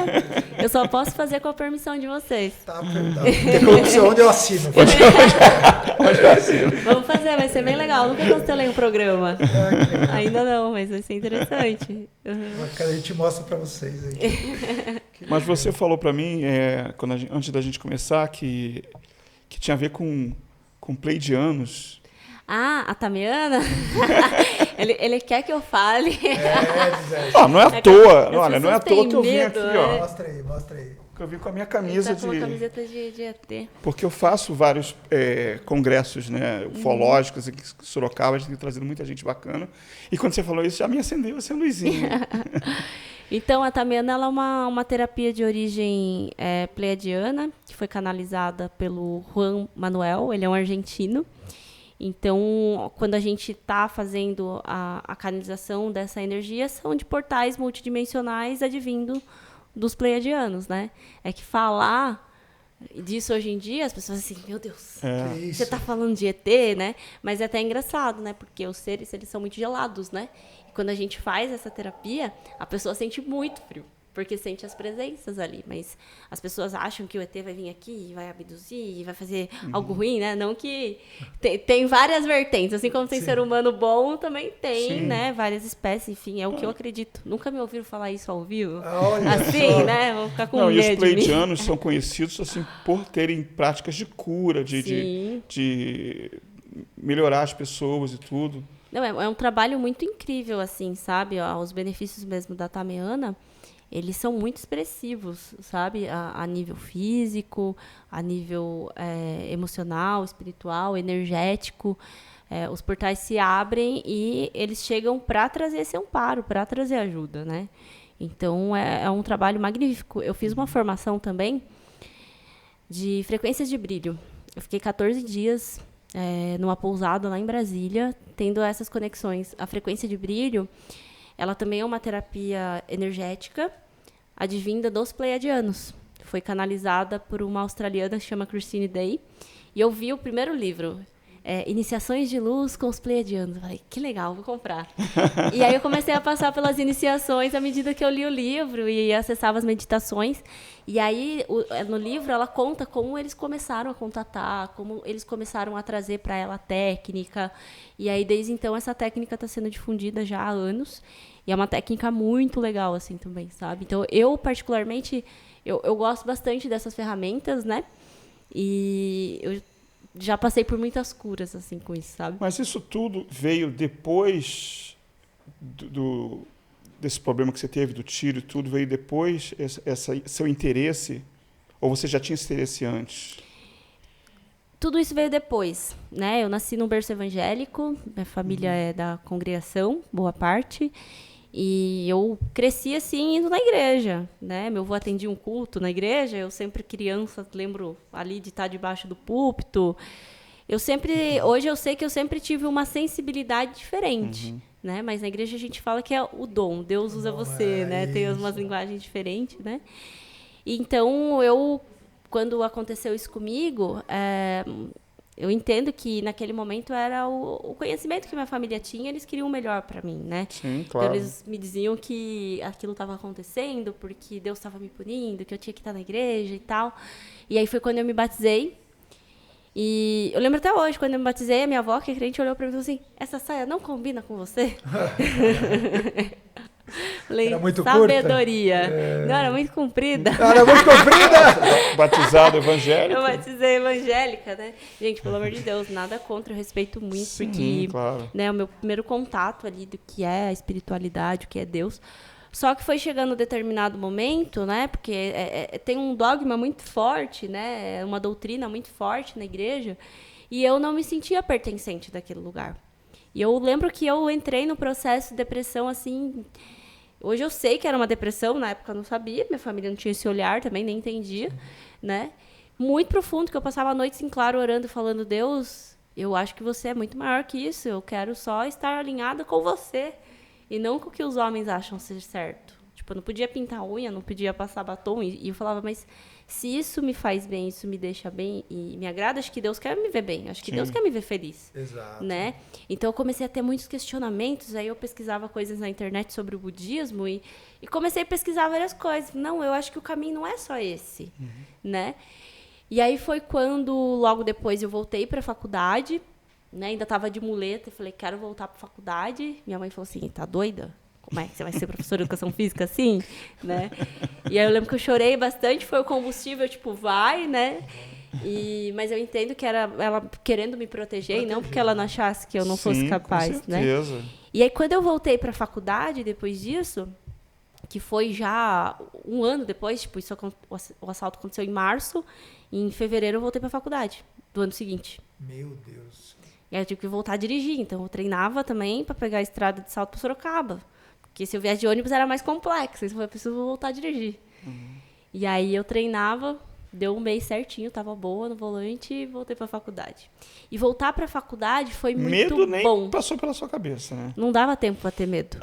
Eu só posso fazer com a permissão de vocês. Tá, perdão. Tem corrupção onde eu assino. Vamos fazer, vai ser bem legal. Nunca constelei um programa. Ainda não, mas vai ser interessante. A gente mostra pra vocês aí. Mas você falou para mim, antes da gente começar, que tinha a ver com pleidianos. Ah, a Tamiana? ele quer que eu fale. Não é à toa. Olha, não é à toa que eu vim medo, aqui, ó. Mostra aí. Que eu vim com a minha camisa Ele tá com uma camiseta de ET. Porque eu faço vários congressos, né, ufológicos aqui em Sorocaba, a gente tem trazido muita gente bacana. E quando você falou isso, já me acendeu essa luzinha. Então, a Tamiana ela é uma terapia de origem pleiadiana, que foi canalizada pelo Juan Manuel, ele é um argentino. Então, quando a gente está fazendo a canalização dessa energia, são de portais multidimensionais advindo dos pleiadianos, né? É que falar disso hoje em dia, as pessoas assim, meu Deus, você está falando de ET, né? Mas é até engraçado, né? Porque os seres, eles são muito gelados, né? E quando a gente faz essa terapia, a pessoa sente muito frio, porque sente as presenças ali. Mas as pessoas acham que o ET vai vir aqui e vai abduzir e vai fazer algo ruim, né? Não que... Tem várias vertentes. Assim como tem ser humano bom, também tem, né? Várias espécies, enfim, é o que eu acredito. Nunca me ouviram falar isso ao vivo? Olha assim, só. né? Vou ficar com Não, e medo os de mim. pleiadianos são conhecidos assim, por terem práticas de cura, Sim. de melhorar as pessoas e tudo. Não, é um trabalho muito incrível, assim, sabe? Os benefícios mesmo da Tamiana, eles são muito expressivos, sabe? A nível físico, a nível emocional, espiritual, energético. Os portais se abrem e eles chegam para trazer esse amparo, para trazer ajuda, né? Então, é um trabalho magnífico. Eu fiz uma formação também de frequências de brilho. Eu fiquei 14 dias numa pousada lá em Brasília, tendo essas conexões. A frequência de brilho, ela também é uma terapia energética advinda dos pleiadianos. Foi canalizada por uma australiana que se chama Christine Day. E eu vi o primeiro livro, Iniciações de Luz com os Pleiadianos. Eu falei, que legal, vou comprar. E aí eu comecei a passar pelas iniciações à medida que eu li o livro e acessava as meditações. E aí, no livro, ela conta como eles começaram a contatar, como eles começaram a trazer para ela a técnica. E aí, desde então, essa técnica está sendo difundida já há anos. E é uma técnica muito legal, assim, também, sabe? Então, eu, particularmente, eu gosto bastante dessas ferramentas, né? E eu já passei por muitas curas, assim, com isso, sabe? Mas isso tudo veio depois desse problema que você teve, do tiro e tudo, veio depois seu interesse? Ou você já tinha esse interesse antes? Tudo isso veio depois, né? Eu nasci num berço evangélico, minha família é da congregação, boa parte, e eu cresci assim indo na igreja, né? Meu avô atendia um culto na igreja, eu sempre criança, lembro ali de estar debaixo do púlpito. Hoje eu sei que eu sempre tive uma sensibilidade diferente, né? Mas na igreja a gente fala que é o dom, Deus usa você, né? Tem umas linguagens diferentes, né? Então, quando aconteceu isso comigo, eu entendo que naquele momento era o conhecimento que minha família tinha, eles queriam o melhor para mim, né? Sim, claro. Então, eles me diziam que aquilo estava acontecendo porque Deus estava me punindo, que eu tinha que estar na igreja e tal. E aí foi quando eu me batizei. E eu lembro até hoje, quando eu me batizei, a minha avó, que é crente, olhou para mim e falou assim, essa saia não combina com você? Era muito sabedoria. curta? Não, era muito comprida. Era muito comprida? Batizado evangélico? Eu batizei evangélica, né? Gente, pelo amor de Deus, nada contra, eu respeito muito, Sim, porque claro. né, o meu primeiro contato ali do que é a espiritualidade, o que é Deus. Só que foi chegando um determinado momento, né? Porque tem um dogma muito forte, né? Uma doutrina muito forte na igreja, e eu não me sentia pertencente daquele lugar. E eu lembro que eu entrei no processo de depressão, assim... Hoje eu sei que era uma depressão, na época eu não sabia, minha família não tinha esse olhar também, nem entendia, né? Muito profundo, que eu passava a noite em claro orando e falando, Deus, eu acho que você é muito maior que isso, eu quero só estar alinhada com você e não com o que os homens acham ser certo. Tipo, eu não podia pintar unha, não podia passar batom, e eu falava, mas se isso me faz bem, isso me deixa bem e me agrada, acho que Deus quer me ver bem, acho que Deus quer me ver feliz. Exato. Né? Então eu comecei a ter muitos questionamentos, aí eu pesquisava coisas na internet sobre o budismo e comecei a pesquisar várias coisas. Não, eu acho que o caminho não é só esse, né? E aí foi quando, logo depois, eu voltei para a faculdade, né? Ainda estava de muleta, e falei, quero voltar para a faculdade. Minha mãe falou assim, tá doida? Como é que você vai ser professora de educação física assim? Né? E aí eu lembro que eu chorei bastante, foi o combustível, tipo, vai, né? Mas eu entendo que era ela querendo me proteger e não porque ela não achasse que eu não fosse capaz, com né? certeza. E aí quando eu voltei para a faculdade, depois disso, que foi já um ano depois, tipo, o assalto aconteceu em março, e em fevereiro eu voltei para a faculdade, do ano seguinte. Meu Deus. E aí eu tive que voltar a dirigir, então eu treinava também para pegar a estrada de Salto para Sorocaba. Porque se eu viesse de ônibus era mais complexo, então eu preciso voltar a dirigir. E aí eu treinava, deu um mês certinho, tava boa no volante e voltei para a faculdade. E voltar para a faculdade foi muito Medo nem bom. passou pela sua cabeça, né? Não dava tempo para ter medo.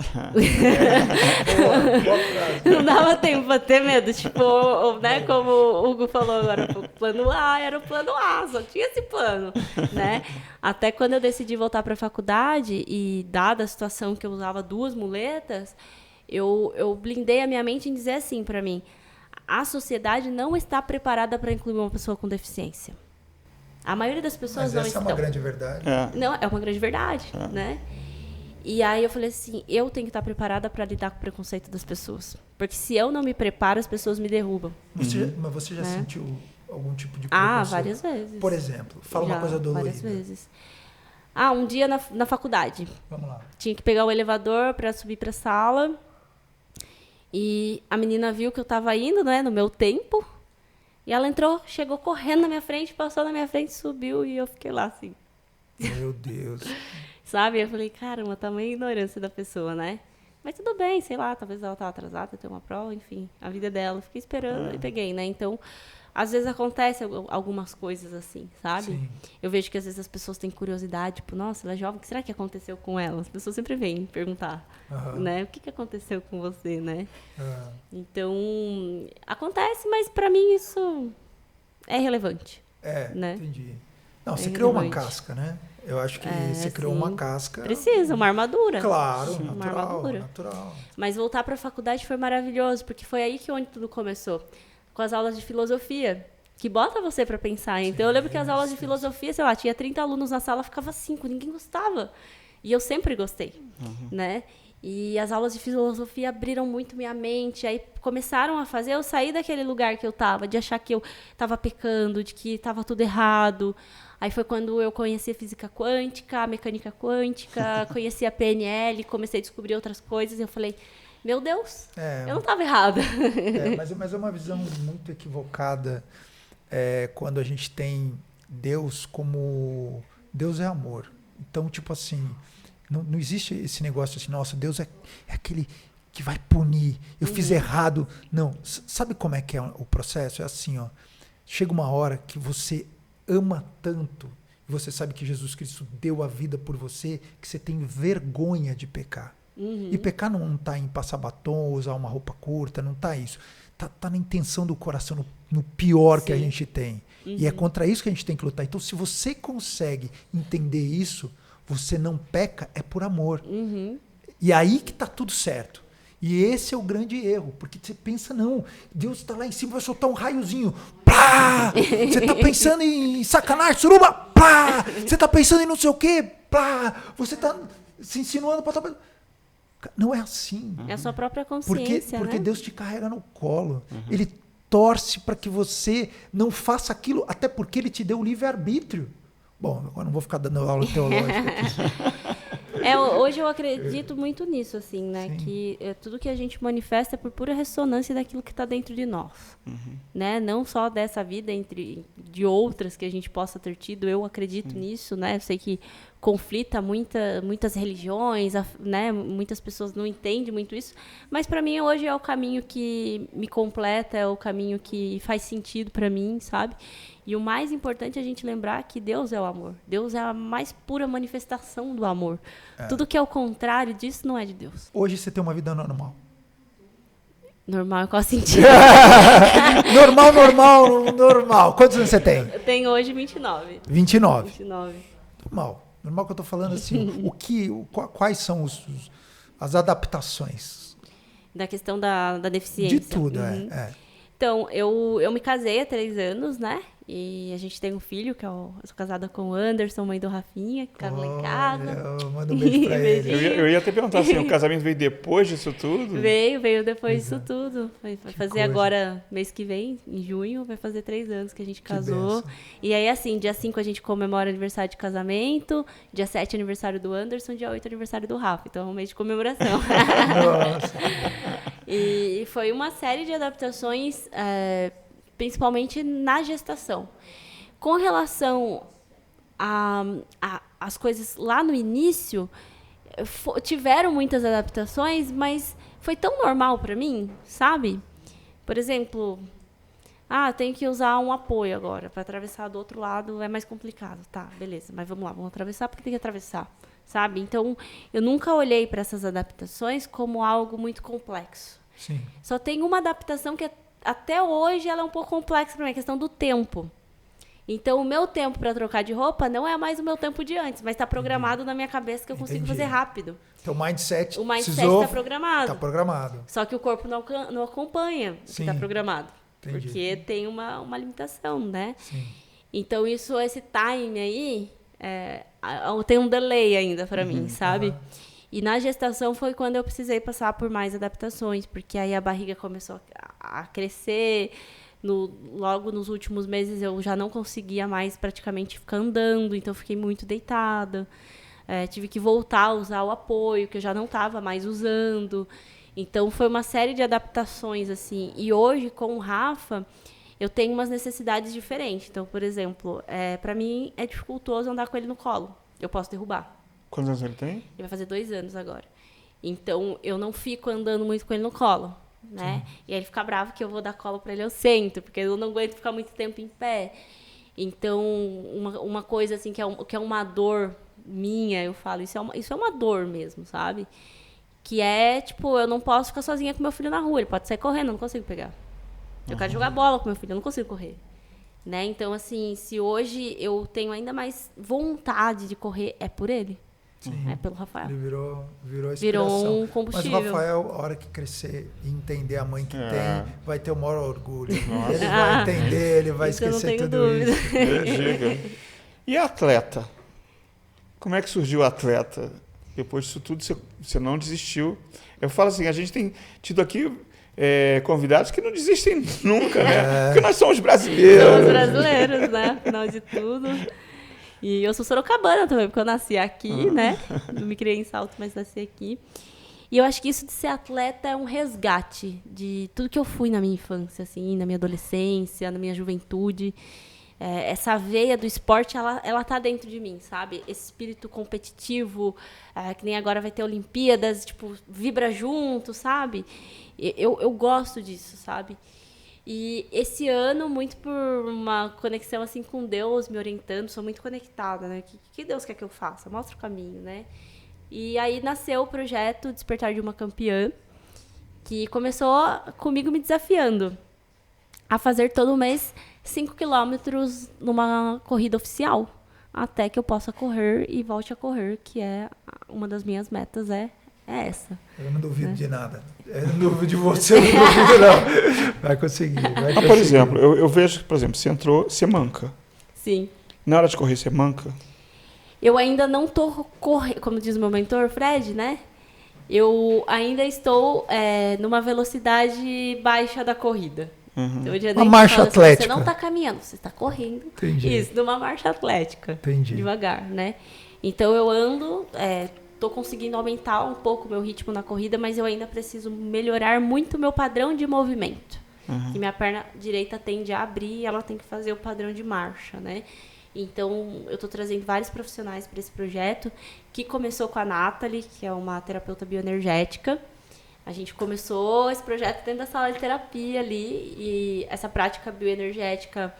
Não dava tempo para ter medo. Tipo, né, como o Hugo falou agora, o plano A era o plano A, só tinha esse plano, né? Até quando eu decidi voltar para a faculdade e, dada a situação que eu usava 2 muletas, eu blindei a minha mente em dizer assim para mim, a sociedade não está preparada para incluir uma pessoa com deficiência. A maioria das pessoas não estão. Mas essa é uma grande verdade. Não, é uma grande verdade, né? E aí eu falei assim, eu tenho que estar preparada para lidar com o preconceito das pessoas. Porque se eu não me preparo, as pessoas me derrubam. Mas você já sentiu algum tipo de preconceito? Várias vezes. Por exemplo, fala uma coisa dolorida. Várias vezes. Um dia na faculdade. Vamos lá. Tinha que pegar o elevador para subir para a sala. E a menina viu que eu estava indo, né, no meu tempo. E ela entrou, chegou correndo na minha frente, passou na minha frente, subiu e eu fiquei lá assim. Meu Deus. Sabe? Eu falei, caramba, tamanha ignorância da pessoa, né? Mas tudo bem, sei lá, talvez ela estava atrasada, tem uma prova, enfim, a vida dela. Fiquei esperando e peguei, né? Então, às vezes acontece algumas coisas assim, sabe? Sim. Eu vejo que às vezes as pessoas têm curiosidade, tipo, nossa, ela é jovem, o que será que aconteceu com ela? As pessoas sempre vêm perguntar, né? O que aconteceu com você, né? Então, acontece, mas pra mim isso é relevante. Né? Entendi. Não, você criou uma casca, né? Eu acho que você criou uma casca. Precisa, uma armadura. Claro, uma armadura. Natural. Mas voltar para a faculdade foi maravilhoso, porque foi aí onde tudo começou. Com as aulas de filosofia, que bota você para pensar. Então, eu lembro que as aulas de filosofia, sei lá, tinha 30 alunos na sala, ficava 5, ninguém gostava. E eu sempre gostei, né? E as aulas de filosofia abriram muito minha mente. Aí começaram a fazer eu sair daquele lugar que eu estava, de achar que eu estava pecando, de que estava tudo errado. Aí foi quando eu conheci a física quântica, a mecânica quântica, conheci a PNL, comecei a descobrir outras coisas. E eu falei, meu Deus, eu não estava errada. Mas é uma visão muito equivocada quando a gente tem Deus como... Deus é amor. Então, tipo assim, não existe esse negócio assim, nossa, Deus é aquele que vai punir, eu fiz errado. Não, sabe como é que é o processo? É assim, ó, chega uma hora que você ama tanto, e você sabe que Jesus Cristo deu a vida por você, que você tem vergonha de pecar. E pecar não está em passar batom, usar uma roupa curta, não está isso. Tá na intenção do coração, no pior que a gente tem. E é contra isso que a gente tem que lutar. Então, se você consegue entender isso, você não peca, é por amor. E aí que tá tudo certo. E esse é o grande erro, porque você pensa, não, Deus está lá em cima, vai soltar um raiozinho. Plá! Você está pensando em sacanagem, suruba? Plá! Você está pensando em não sei o quê? Plá! Você está se insinuando para... Não é assim. É a sua própria consciência, porque né? Deus te carrega no colo. Ele torce para que você não faça aquilo, até porque ele te deu o livre-arbítrio. Bom, agora não vou ficar dando aula teológica aqui. Hoje eu acredito muito nisso, assim, né? Sim. Que tudo que a gente manifesta é por pura ressonância daquilo que está dentro de nós. Né? Não só dessa vida, de outras que a gente possa ter tido. Eu acredito nisso, né? Eu sei que conflita muitas religiões, né? Muitas pessoas não entendem muito isso. Mas para mim hoje é o caminho que me completa, é o caminho que faz sentido para mim, sabe? E o mais importante é a gente lembrar que Deus é o amor. Deus é a mais pura manifestação do amor. Tudo que é o contrário disso não é de Deus. Hoje você tem uma vida normal. Normal em qual sentido? Normal. Quantos anos você tem? Eu tenho hoje 29. 29. 29. Normal que eu tô falando assim. Quais são as adaptações? Da questão da deficiência. De tudo, Então, eu me casei há 3 anos, né? E a gente tem um filho, eu sou casada com o Anderson, mãe do Rafinha, que fica lá em casa. Manda um beijo pra ele. Eu ia até perguntar assim, o casamento veio depois disso tudo? Veio depois disso tudo. Vai fazer coisa. Agora, mês que vem, em junho, vai fazer 3 anos que a gente casou. E aí, assim, dia 5 a gente comemora aniversário de casamento, dia 7 aniversário do Anderson, dia 8 aniversário do Rafa. Então é um mês de comemoração. Nossa. E foi uma série de adaptações, principalmente na gestação. Com relação às coisas lá no início, tiveram muitas adaptações, mas foi tão normal para mim, sabe? Por exemplo, tenho que usar um apoio agora. Para atravessar do outro lado é mais complicado. Tá, beleza, mas vamos lá, vamos atravessar porque tem que atravessar, sabe? Então, eu nunca olhei para essas adaptações como algo muito complexo. Sim. Só tem uma adaptação que até hoje ela é um pouco complexa para mim, a questão do tempo. Então, o meu tempo para trocar de roupa não é mais o meu tempo de antes, mas está programado na minha cabeça que eu consigo fazer rápido. Então, o mindset está programado. Está programado. Só que o corpo não acompanha o que está programado. Entendi. Porque tem uma limitação, né? Sim. Então, esse time aí, tem um delay ainda para mim, sabe? E na gestação foi quando eu precisei passar por mais adaptações, porque aí a barriga começou a crescer. Logo nos últimos meses eu já não conseguia mais praticamente ficar andando, então fiquei muito deitada. Tive que voltar a usar o apoio, que eu já não estava mais usando. Então foi uma série de adaptações, assim. E hoje, com o Rafa, eu tenho umas necessidades diferentes. Então, por exemplo, para mim é dificultoso andar com ele no colo. Eu posso derrubar. Quantos anos ele tem? Ele vai fazer 2 anos agora. Então, eu não fico andando muito com ele no colo, né? Sim. E aí ele fica bravo que eu vou dar colo para ele, eu sento, porque eu não aguento ficar muito tempo em pé. Então, uma coisa assim que é uma dor minha, eu falo, isso é uma dor mesmo, sabe? Que tipo, eu não posso ficar sozinha com meu filho na rua, ele pode sair correndo, eu não consigo pegar. Eu quero jogar bola com meu filho, eu não consigo correr. Né? Então, assim, se hoje eu tenho ainda mais vontade de correr, é por ele. É pelo Rafael. Ele virou inspiração. Virou um combustível. Mas o Rafael, a hora que crescer e entender a mãe que tem, vai ter o maior orgulho. Ele vai entender, ele vai esquecer tudo dúvida. isso. E atleta? Como é que surgiu o atleta? Depois disso tudo, você não desistiu. Eu falo assim, a gente tem tido aqui convidados que não desistem nunca, né? Porque nós somos brasileiros. Somos brasileiros, né? Afinal de tudo. E eu sou sorocabana também, porque eu nasci aqui, né? Não me criei em Salto, mas nasci aqui. E eu acho que isso de ser atleta é um resgate de tudo que eu fui na minha infância, assim, na minha adolescência, na minha juventude. Essa veia do esporte, ela tá dentro de mim, sabe? Esse espírito competitivo, que nem agora vai ter Olimpíadas, tipo, vibra junto, sabe? Eu gosto disso, sabe? E esse ano, muito por uma conexão assim com Deus, me orientando, sou muito conectada, né? O que Deus quer que eu faça? Mostra o caminho, né? E aí nasceu o projeto Despertar de uma Campeã, que começou comigo me desafiando a fazer todo mês 5 quilômetros numa corrida oficial, até que eu possa correr e volte a correr, que é uma das minhas metas, é essa. Eu não duvido de nada. Eu não duvido de você, eu não duvido não. Vai conseguir. Por exemplo, eu vejo que, por exemplo, você entrou, você manca. Sim. Na hora de correr, você manca? Eu ainda não estou correndo, como diz o meu mentor, Fred, né? Eu ainda estou numa velocidade baixa da corrida. Uhum. Então, uma marcha atlética. Você não está caminhando, você está correndo. Entendi. Isso, numa marcha atlética. Entendi. Devagar, né? Então eu ando, estou conseguindo aumentar um pouco o meu ritmo na corrida, mas eu ainda preciso melhorar muito o meu padrão de movimento. Uhum. Que minha perna direita tende a abrir e ela tem que fazer o padrão de marcha, né? Então, eu estou trazendo vários profissionais para esse projeto, que começou com a Nathalie, que é uma terapeuta bioenergética. A gente começou esse projeto dentro da sala de terapia ali, e essa prática bioenergética,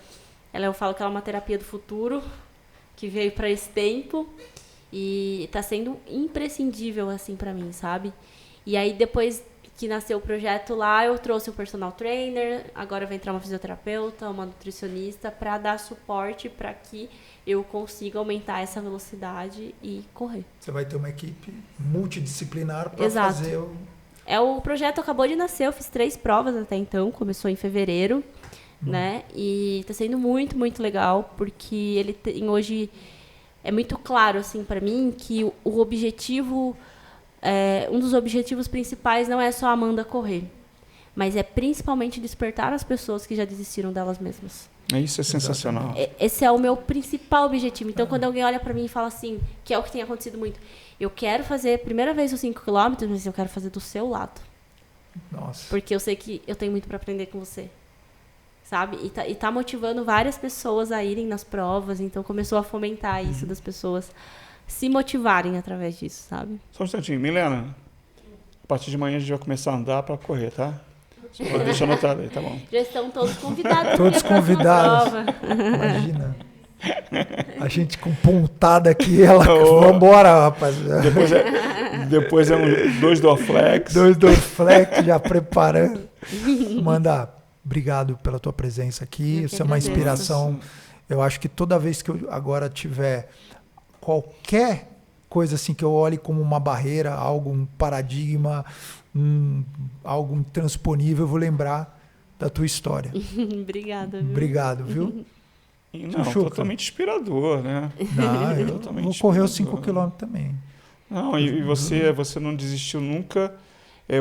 eu falo que ela é uma terapia do futuro, que veio para esse tempo, e está sendo imprescindível, assim, para mim, sabe? E aí, depois que nasceu o projeto lá, eu trouxe um personal trainer, agora vai entrar uma fisioterapeuta, uma nutricionista, para dar suporte para que eu consiga aumentar essa velocidade e correr. Você vai ter uma equipe multidisciplinar para Exato. fazer O projeto acabou de nascer, eu fiz 3 provas até então, começou em fevereiro, né? E está sendo muito, muito legal, porque ele tem hoje... É muito claro, assim, para mim, que o objetivo... um dos objetivos principais não é só a Amanda correr, mas é principalmente despertar as pessoas que já desistiram delas mesmas. Isso é sensacional. Esse é o meu principal objetivo. Então, quando alguém olha para mim e fala assim, que é o que tem acontecido muito, eu quero fazer a primeira vez os 5 quilômetros, mas eu quero fazer do seu lado. Nossa. Porque eu sei que eu tenho muito para aprender com você. Sabe? E tá motivando várias pessoas a irem nas provas, então começou a fomentar isso das pessoas se motivarem através disso, sabe? Só um instantinho. Milena, a partir de manhã a gente vai começar a andar para correr, tá? Deixa eu anotar aí, tá bom. Já estão todos convidados. Todos convidados. Imagina. A gente com pontada aqui, vambora, rapaz. Depois é 2 Dorflex. 2 Dorflex, já preparando. Amanda, obrigado pela tua presença aqui. Isso é uma inspiração. Eu acho que toda vez que eu agora tiver qualquer coisa assim que eu olhe como uma barreira, algo, um paradigma, algo intransponível, eu vou lembrar da tua história. Obrigada. Viu? Obrigado, viu? Não, totalmente inspirador, né? Não, eu vou correr os 5 quilômetros também. Não, e você não desistiu nunca.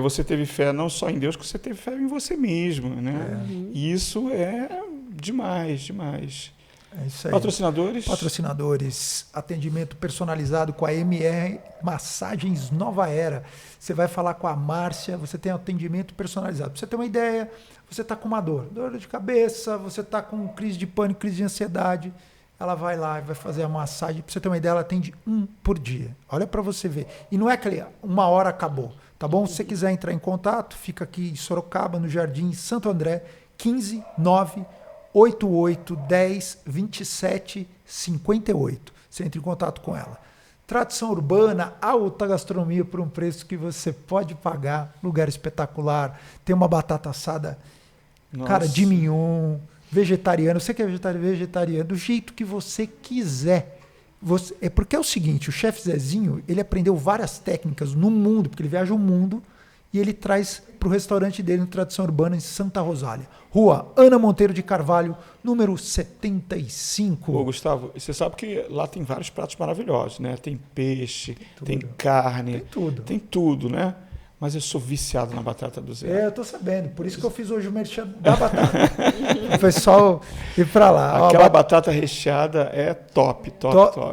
Você teve fé não só em Deus, que você teve fé em você mesmo, né? E isso é demais, demais. É isso aí. Patrocinadores, atendimento personalizado com a MR Massagens Nova Era. Você vai falar com a Márcia, você tem atendimento personalizado. Pra você ter uma ideia, você está com uma dor de cabeça, você está com crise de pânico, crise de ansiedade, ela vai lá e vai fazer a massagem. Pra você ter uma ideia, ela atende 1 por dia. Olha para você ver. E não é que 1 hora acabou, tá bom? Se você quiser entrar em contato, fica aqui em Sorocaba, no Jardim Santo André, 15988102758. Você entra em contato com ela. Tradição urbana, alta gastronomia por um preço que você pode pagar. Lugar espetacular. Tem uma batata assada, cara, de mignon, vegetariano. Você que é vegetariano, do jeito que você quiser. Porque é o seguinte, o chefe Zezinho, ele aprendeu várias técnicas no mundo, porque ele viaja o mundo, e ele traz para o restaurante dele no Tradição Urbana, em Santa Rosália. Rua Ana Monteiro de Carvalho, número 75. Ô, Gustavo, você sabe que lá tem vários pratos maravilhosos, né? Tem peixe, tem carne, Tem tudo. Tem tudo, né? Mas eu sou viciado na batata do Zé. Eu tô sabendo. Por isso que eu fiz hoje o merchan da batata. O pessoal ir para lá. Aquela batata recheada é top.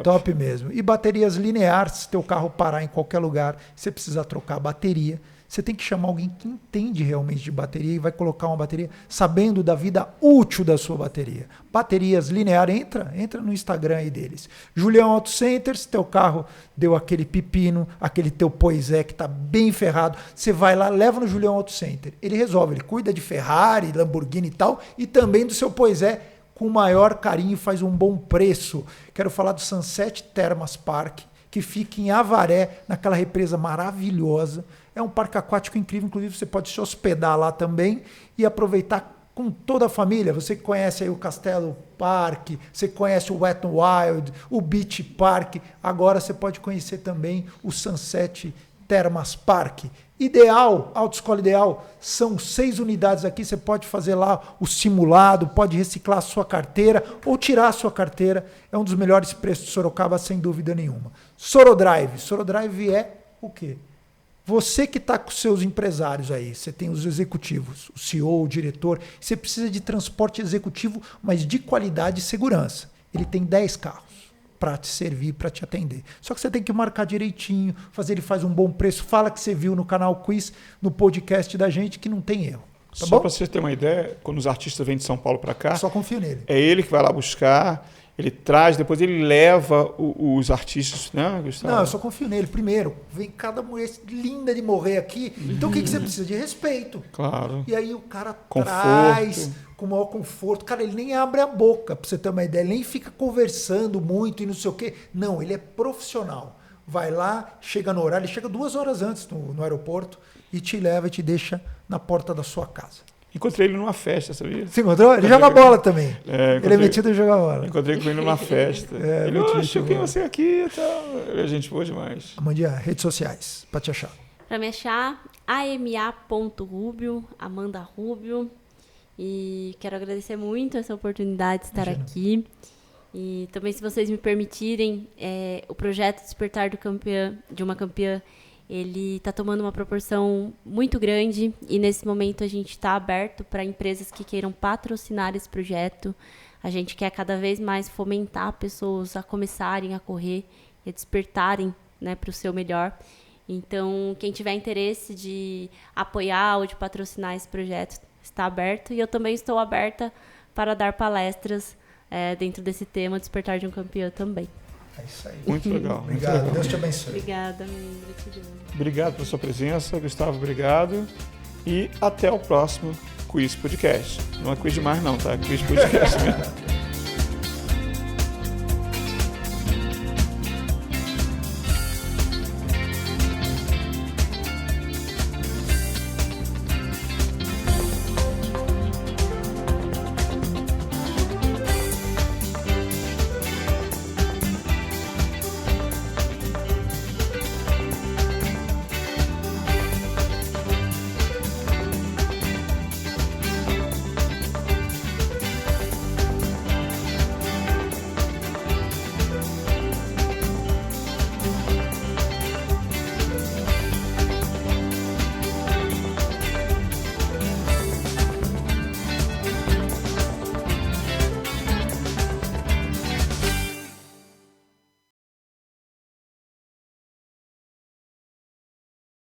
Top mesmo. E baterias lineares, se teu carro parar em qualquer lugar, você precisa trocar a bateria. Você tem que chamar alguém que entende realmente de bateria e vai colocar uma bateria sabendo da vida útil da sua bateria. Baterias linear, entra no Instagram aí deles. Julião Auto Center, se teu carro deu aquele pepino, aquele teu Poisé que tá bem ferrado, você vai lá, leva no Julião Auto Center. Ele resolve, ele cuida de Ferrari, Lamborghini e tal, e também do seu Poisé com o maior carinho, faz um bom preço. Quero falar do Sunset Termas Park, que fica em Avaré, naquela represa maravilhosa. É um parque aquático incrível, inclusive você pode se hospedar lá também e aproveitar com toda a família. Você conhece aí o Castelo Park, você conhece o Wet n Wild, o Beach Park, agora você pode conhecer também o Sunset Termas Park. Ideal, Autoescola Ideal, são 6 unidades aqui, você pode fazer lá o simulado, pode reciclar a sua carteira ou tirar a sua carteira, é um dos melhores preços de Sorocaba, sem dúvida nenhuma. Sorodrive é o quê? Você que está com seus empresários aí, você tem os executivos, o CEO, o diretor, você precisa de transporte executivo, mas de qualidade e segurança. Ele tem 10 carros para te servir, para te atender. Só que você tem que marcar direitinho, ele faz um bom preço, fala que você viu no canal Quiz, no podcast da gente, que não tem erro. Tá Só para você ter uma ideia, quando os artistas vêm de São Paulo para cá, só confio nele. É ele que vai lá buscar, ele traz, depois ele leva os artistas, né, Gustavo? Não, eu só confio nele. Primeiro, vem cada mulher linda de morrer aqui. Então o que você precisa? De respeito. Claro. E aí o cara Conforto. traz com o maior conforto. Cara, ele nem abre a boca, pra você ter uma ideia. Ele nem fica conversando muito e não sei o quê. Não, ele é profissional. Vai lá, chega no horário, ele chega 2 horas antes no aeroporto e te leva e te deixa na porta da sua casa. Encontrei ele numa festa, sabia? Você encontrou? Ele joga bola também. Ele é metido em jogar bola. Encontrei com ele numa festa. Ele, quem você aqui e tal. A gente boa demais. Amandinha, redes sociais, pra te achar. Pra me achar, ama.rubio, Amanda Rubio. E quero agradecer muito essa oportunidade de estar aqui. E também, se vocês me permitirem, o projeto Despertar de uma Campeã, ele está tomando uma proporção muito grande e nesse momento a gente está aberto para empresas que queiram patrocinar esse projeto. A gente quer cada vez mais fomentar pessoas a começarem a correr e a despertarem, né, para o seu melhor. Então, quem tiver interesse de apoiar ou de patrocinar esse projeto está aberto. E eu também estou aberta para dar palestras dentro desse tema, Despertar de um Campeão também. É isso aí. Muito legal. Obrigado. Muito legal. Deus te abençoe. Obrigada, gratidão. Obrigado pela sua presença, Gustavo, obrigado. E até o próximo Quiz Podcast. Não é quiz demais não, tá? Quiz Podcast mesmo.